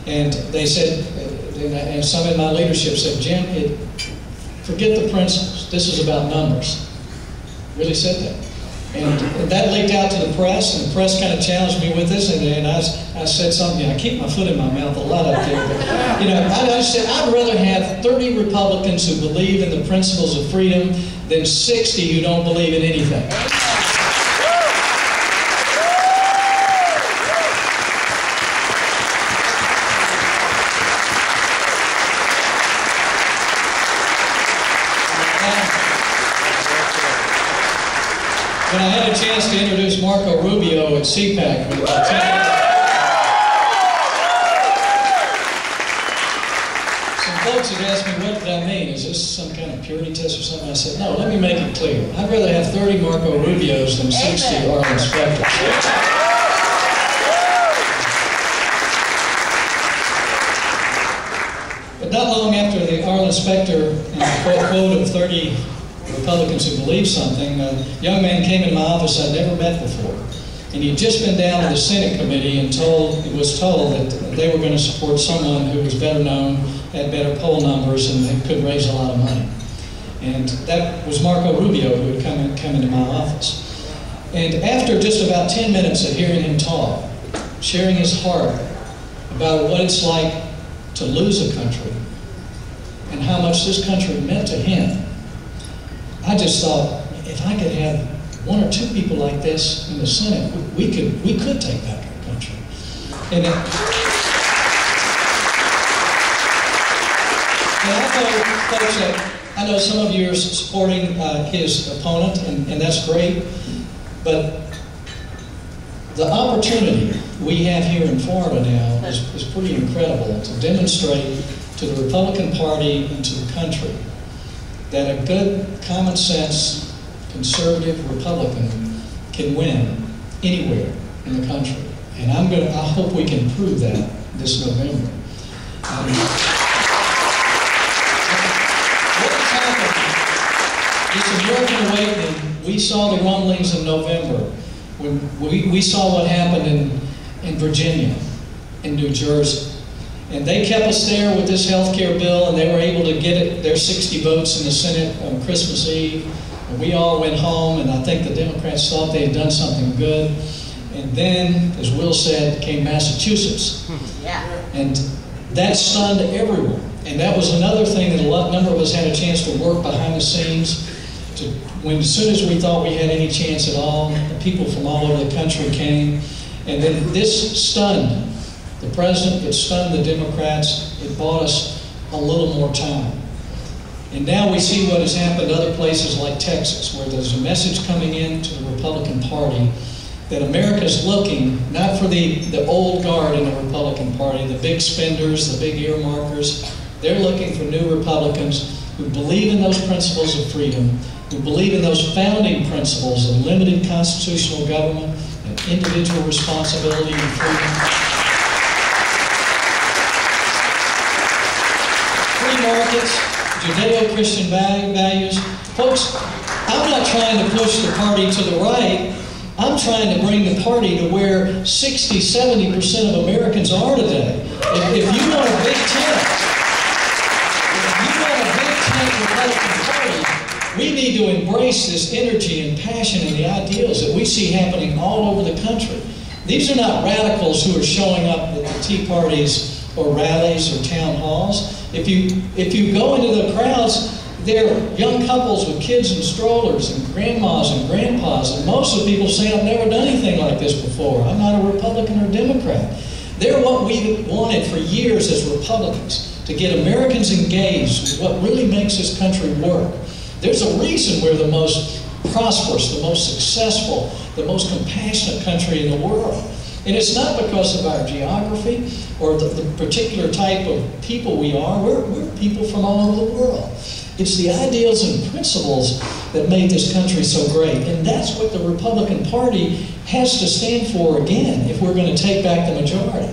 And they said, and some in my leadership said, Jim, forget the principles. This is about numbers. Really said that. And that leaked out to the press, and the press kind of challenged me with this, and I said something. I keep my foot in my mouth a lot up there, but I said I'd rather have 30 Republicans who believe in the principles of freedom than 60 who don't believe in anything. When I had a chance to introduce Marco Rubio at CPAC, some folks had asked me, what did I mean? Is this some kind of purity test or something? I said, no, let me make it clear. I'd rather have 30 Marco Rubios than 60 Arlen Specters. But not long after the Arlen Specter quote of 30 Republicans who believe something, a young man came into my office I'd never met before. And he'd just been down to the Senate committee and was told that they were going to support someone who was better known, had better poll numbers, and they could raise a lot of money. And that was Marco Rubio, who had come into my office. And after just about 10 minutes of hearing him talk, sharing his heart about what it's like to lose a country and how much this country meant to him, I just thought, if I could have one or two people like this in the Senate, we could take back our country. And I know some of you are supporting his opponent, and that's great, but the opportunity we have here in Florida now is pretty incredible to demonstrate to the Republican Party and to the country that a good, common sense, conservative Republican can win anywhere in the country. And I hope we can prove that this November. What has happened, this American awakening, we saw the rumblings in November when we saw what happened in Virginia, in New Jersey. And they kept us there with this health care bill, and they were able to get their 60 votes in the Senate on Christmas Eve. And we all went home, and I think the Democrats thought they had done something good. And then, as Will said, came Massachusetts. Yeah. And that stunned everyone. And that was another thing that a number of us had a chance to work behind the scenes. As soon as we thought we had any chance at all, the people from all over the country came. And then this stunned the president, it stunned the Democrats, it bought us a little more time. And now we see what has happened other places like Texas, where there's a message coming in to the Republican Party that America's looking not for the old guard in the Republican Party, the big spenders, the big earmarkers. They're looking for new Republicans who believe in those principles of freedom, who believe in those founding principles of limited constitutional government and individual responsibility and freedom. Free markets, Judeo-Christian values. Folks, I'm not trying to push the party to the right. I'm trying to bring the party to where 60–70% of Americans are today. If you want a big tent, Republican Party, we need to embrace this energy and passion and the ideals that we see happening all over the country. These are not radicals who are showing up at the tea parties or rallies or town halls. If you go into the crowds, they're young couples with kids in strollers and grandmas and grandpas, and most of the people say, I've never done anything like this before. I'm not a Republican or Democrat. They're what we wanted for years as Republicans, to get Americans engaged with what really makes this country work. There's a reason we're the most prosperous, the most successful, the most compassionate country in the world. And it's not because of our geography or the particular type of people we are. We're people from all over the world. It's the ideals and principles that made this country so great. And that's what the Republican Party has to stand for again if we're going to take back the majority.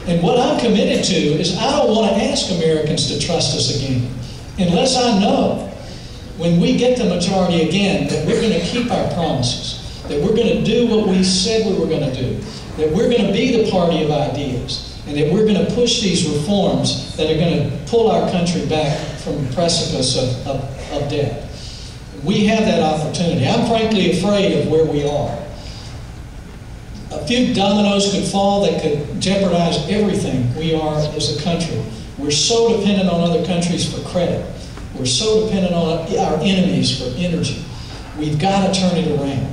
And what I'm committed to is I don't want to ask Americans to trust us again unless I know when we get the majority again that we're going to keep our promises, that we're going to do what we said we were going to do, that we're going to be the party of ideas, and that we're going to push these reforms that are going to pull our country back from the precipice of debt. We have that opportunity. I'm frankly afraid of where we are. A few dominoes could fall that could jeopardize everything we are as a country. We're so dependent on other countries for credit. We're so dependent on our enemies for energy. We've got to turn it around.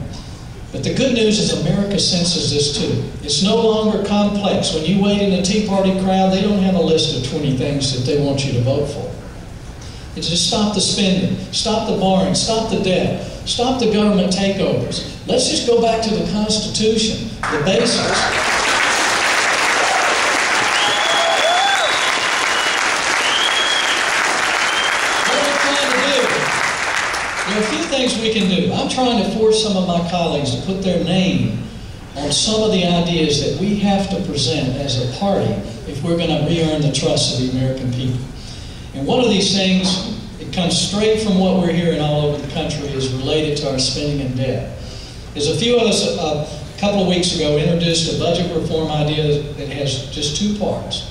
But the good news is America senses this too. It's no longer complex. When you wait in the Tea Party crowd, they don't have a list of 20 things that they want you to vote for. It's just stop the spending, stop the borrowing, stop the debt, stop the government takeovers. Let's just go back to the Constitution, the basics. There are a few things we can do. I'm trying to force some of my colleagues to put their name on some of the ideas that we have to present as a party if we're going to re-earn the trust of the American people. And one of these things, it comes straight from what we're hearing all over the country, is related to our spending and debt. There's a few of us a couple of weeks ago introduced a budget reform idea that has just two parts.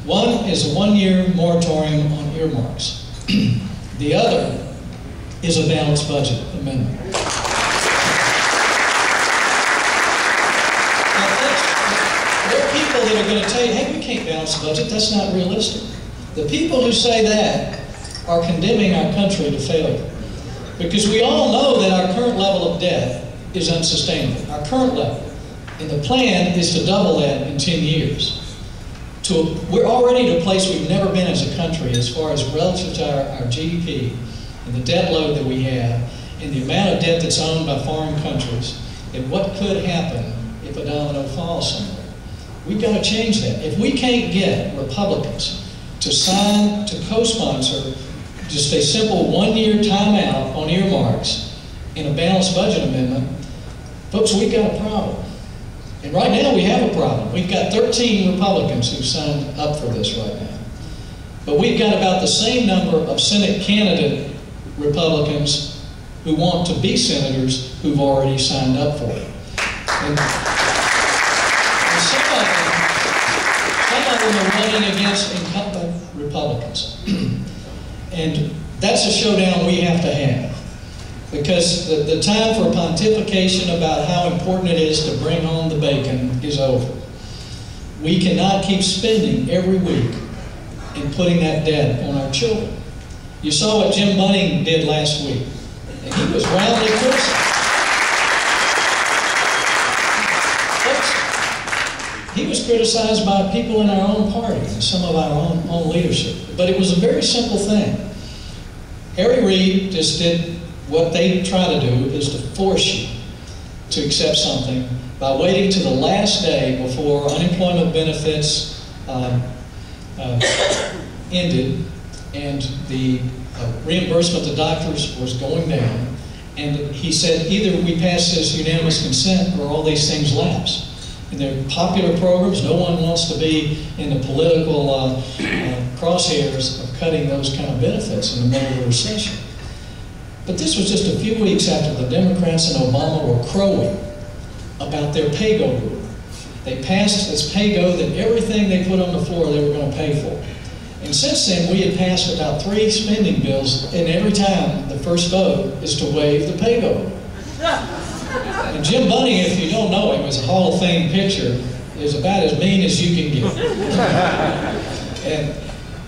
One is a one-year moratorium on earmarks. The other is a balanced budget amendment. Now, there are people that are going to tell you, hey, we can't balance the budget, that's not realistic. The people who say that are condemning our country to failure. Because we all know that our current level of debt is unsustainable, our current level. And the plan is to double that in 10 years. We're already at a place we've never been as a country as far as relative to our GDP and the debt load that we have and the amount of debt that's owned by foreign countries and what could happen if a domino falls somewhere. We've got to change that. If we can't get Republicans to sign, to co-sponsor just a simple one-year timeout on earmarks and a balanced budget amendment, folks, we've got a problem. And right now we have a problem. We've got 13 Republicans who've signed up for this right now. But we've got about the same number of Senate candidate Republicans who want to be senators who've already signed up for it. And some of them are running against incumbent Republicans. And that's a showdown we have to have. Because the time for pontification about how important it is to bring home the bacon is over. We cannot keep spending every week and putting that debt on our children. You saw what Jim Bunning did last week, and he was roundly criticized. He was criticized by people in our own party and some of our own leadership. But it was a very simple thing. Harry Reid just did what they try to do, is to force you to accept something by waiting to the last day before unemployment benefits ended and the reimbursement to doctors was going down. And he said, either we pass this unanimous consent or all these things lapse. And they're popular programs. No one wants to be in the political crosshairs of cutting those kind of benefits in the middle of a recession. But this was just a few weeks after the Democrats and Obama were crowing about their pay-go rule. They passed this pay-go that everything they put on the floor they were going to pay for. And since then, we had passed about 3 spending bills, and every time the first vote is to waive the pay-go rule. And Jim Bunning, if you don't know him, is a Hall of Fame pitcher, is about as mean as you can get.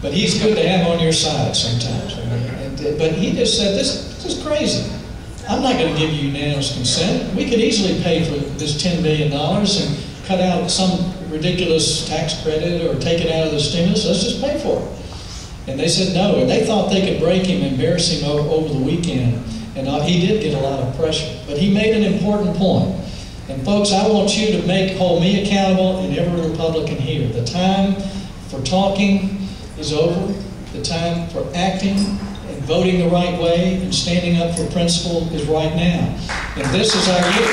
But he's good to have on your side sometimes. But he just said, this is crazy. I'm not going to give you unanimous consent. We could easily pay for this $10 billion and cut out some ridiculous tax credit or take it out of the stimulus. Let's just pay for it. And they said no. And they thought they could break him, embarrass him over the weekend. And he did get a lot of pressure. But he made an important point. And folks, I want you to hold me accountable and every Republican here. The time for talking is over. The time for acting and voting the right way and standing up for principle is right now. And this is our year.